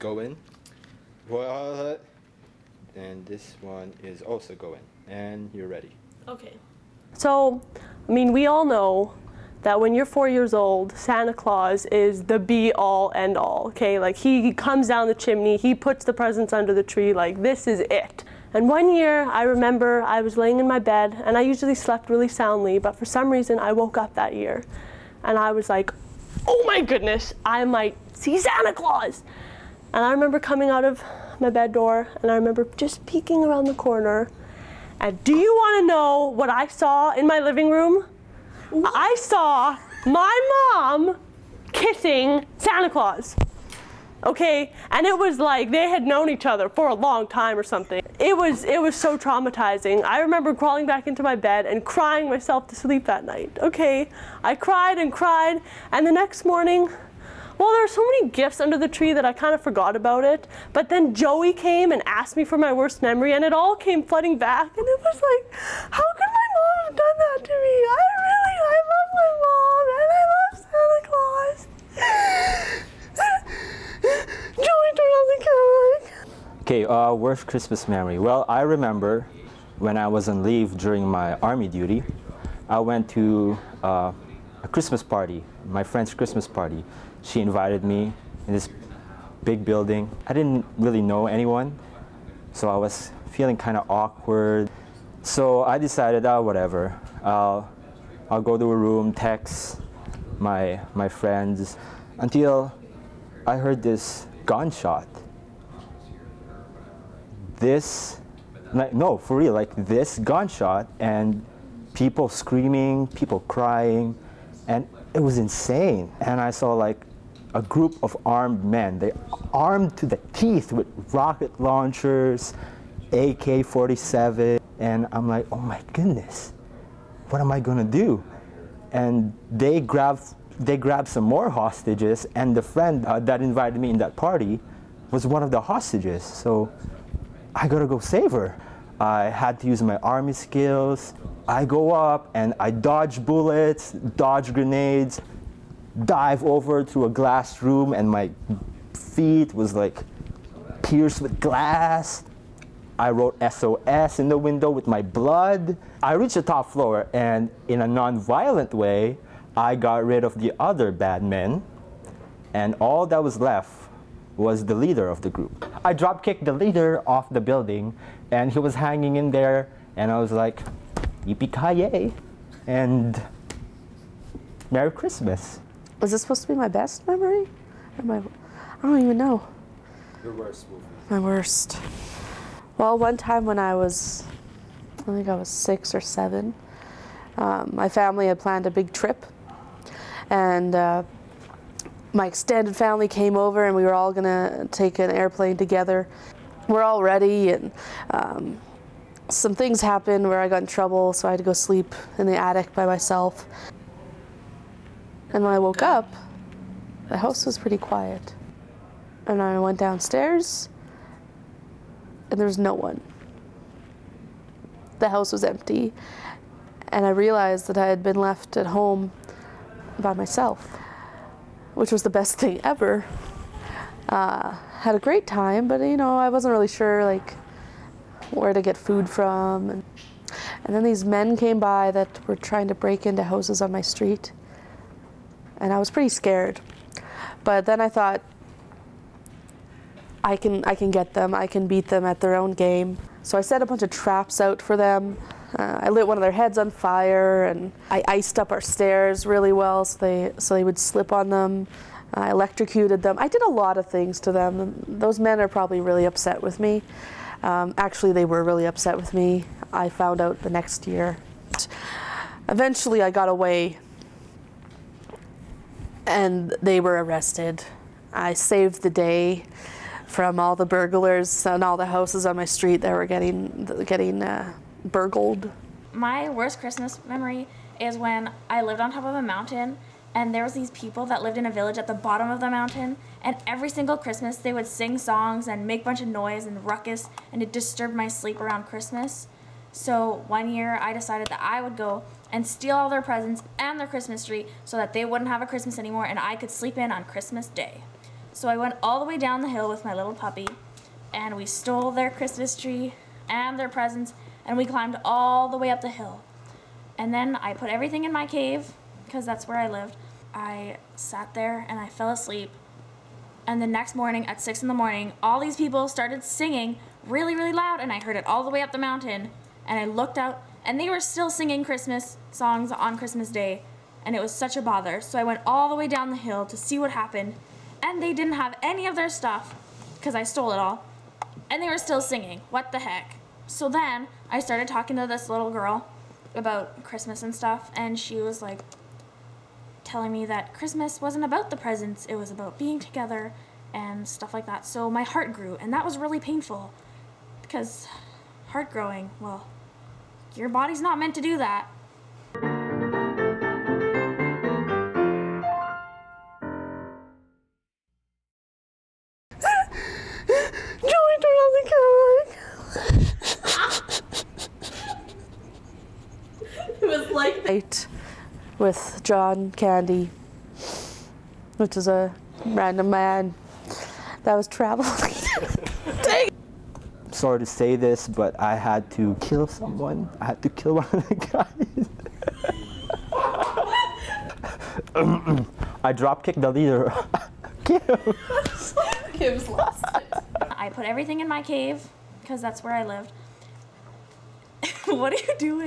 going. What? And this one is also going. And you're ready. Okay. So, I mean, we all know that when you're 4 years old, Santa Claus is the be-all, end-all, okay? Like, he comes down the chimney, he puts the presents under the tree, like, this is it. And one year, I remember I was laying in my bed, and I usually slept really soundly, but for some reason, I woke up that year. And I was like, oh my goodness, I might see Santa Claus! And I remember coming out of my bed door, and I remember just peeking around the corner. And do you want to know what I saw in my living room? I saw my mom kissing Santa Claus. Okay, and it was like they had known each other for a long time or something. It was so traumatizing. I remember crawling back into my bed and crying myself to sleep that night. Okay, I cried and cried, and the next morning, well, there were so many gifts under the tree that I kind of forgot about it. But then Joey came and asked me for my worst memory, and it all came flooding back. And it was like, how could my mom have done that to me? I love my mom, and I love Santa Claus. Joey, turn on the camera. Okay, worst Christmas memory. Well, I remember when I was on leave during my army duty, I went to a Christmas party, my friend's Christmas party. She invited me in this big building. I didn't really know anyone, so I was feeling kind of awkward. So I decided, whatever, I'll go to a room, text my friends, until I heard this gunshot. No, for real, like this gunshot, and people screaming, people crying, and it was insane. And I saw like a group of armed men. They armed to the teeth with rocket launchers, AK-47, and I'm like, oh my goodness, what am I gonna do? And they grabbed some more hostages, and the friend that invited me in that party was one of the hostages. So I gotta go save her. I had to use my army skills. I go up and I dodge bullets, dodge grenades, dive over to a glass room, and my feet was like pierced with glass. I wrote SOS in the window with my blood. I reached the top floor, and in a non-violent way, I got rid of the other bad men, and all that was left was the leader of the group. I drop-kicked the leader off the building, and he was hanging in there, and I was like, yippee-ki-yay, and Merry Christmas. Was this supposed to be my best memory? I don't even know. Your worst movie. My worst. Well, one time when I think I was 6 or 7, my family had planned a big trip, and my extended family came over, and we were all gonna take an airplane together. We're all ready, and some things happened where I got in trouble, so I had to go sleep in the attic by myself. And when I woke up, the house was pretty quiet. And I went downstairs, and there was no one. The house was empty, and I realized that I had been left at home by myself, which was the best thing ever. Had a great time, but I wasn't really sure like where to get food from. And then these men came by that were trying to break into houses on my street. And I was pretty scared. But then I thought, I can get them. I can beat them at their own game. So I set a bunch of traps out for them. I lit one of their heads on fire, and I iced up our stairs really well so they would slip on them. I electrocuted them. I did a lot of things to them. Those men are probably really upset with me. Actually, they were really upset with me. I found out the next year. Eventually, I got away, and they were arrested. I saved the day from all the burglars and all the houses on my street that were getting burgled. My worst Christmas memory is when I lived on top of a mountain, and there was these people that lived in a village at the bottom of the mountain, and every single Christmas they would sing songs and make a bunch of noise and ruckus, and it disturbed my sleep around Christmas. So one year I decided that I would go and steal all their presents and their Christmas tree so that they wouldn't have a Christmas anymore and I could sleep in on Christmas Day. So I went all the way down the hill with my little puppy, and we stole their Christmas tree and their presents, and we climbed all the way up the hill. And then I put everything in my cave, because that's where I lived. I sat there and I fell asleep. And the next morning at 6 in the morning, all these people started singing really, really loud, and I heard it all the way up the mountain. And I looked out, and they were still singing Christmas songs on Christmas Day, and it was such a bother. So I went all the way down the hill to see what happened, and they didn't have any of their stuff, because I stole it all, and they were still singing. What the heck? So then I started talking to this little girl about Christmas and stuff, and she was like telling me that Christmas wasn't about the presents, it was about being together and stuff like that. So my heart grew, and that was really painful, because heart growing, well, your body's not meant to do that. Joey, turn on the camera. It was like Night with John Candy, which is a random man that was traveling. Sorry to say this, but I had to kill someone. I had to kill one of the guys. I drop kicked the leader. Kim's lost it. I put everything in my cave, because that's where I lived. What are you doing?